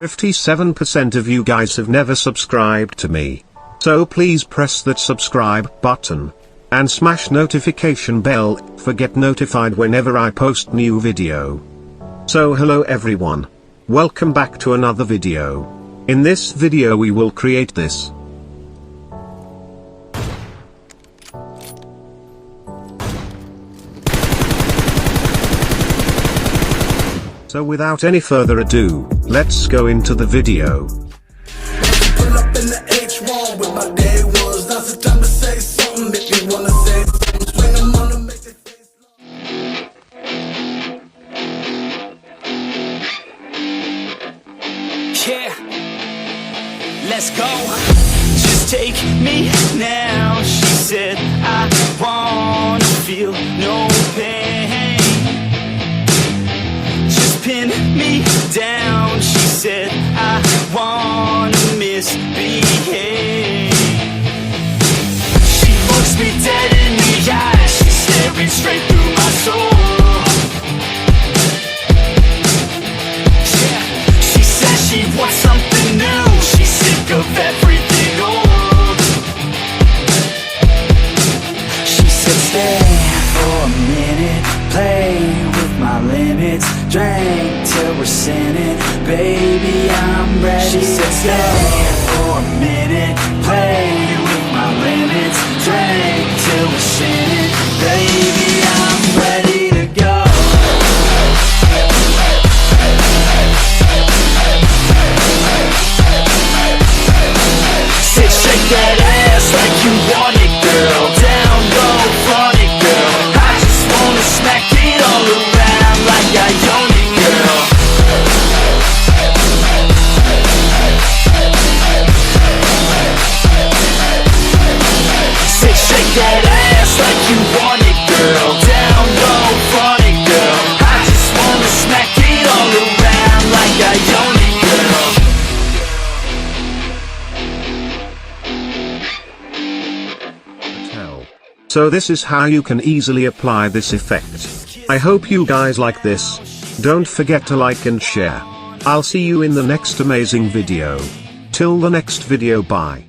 57% of you guys have never subscribed to me. So please press that subscribe button. And smash notification bell, for get notified whenever I post new video. So hello everyone. Welcome back to another video. In this video we will create this. So without any further ado, let's go into the video. Pull up in the H1 with my day ones. Now's the time to say something. Make me wanna say something. Swing them on and make their face long. Yeah, let's go. Just take me now. She said I wanna feel no pain. Pin me down, she said I wanna misbehave. She looks me dead in the eyes, she's staring straight through my soul. Yeah, she says she wants something new, she's sick of everything old. She said stay for a minute, play with my limits, drink till we're sinning, baby I'm ready. She said stay for a minute, play with my limits, drink till we're sinning, baby I'm ready to go. Sit, shake that ass like you want it, girl. Down low, front it, girl. I just wanna smack it all around like I own it, girl. Sit, shake that ass like you want it, girl. Down low, front it, girl. I just wanna smack it all around like I own it, girl. So this is how you can easily apply this effect. I hope you guys like this. Don't forget to like and share. I'll see you in the next amazing video. Till the next video, bye.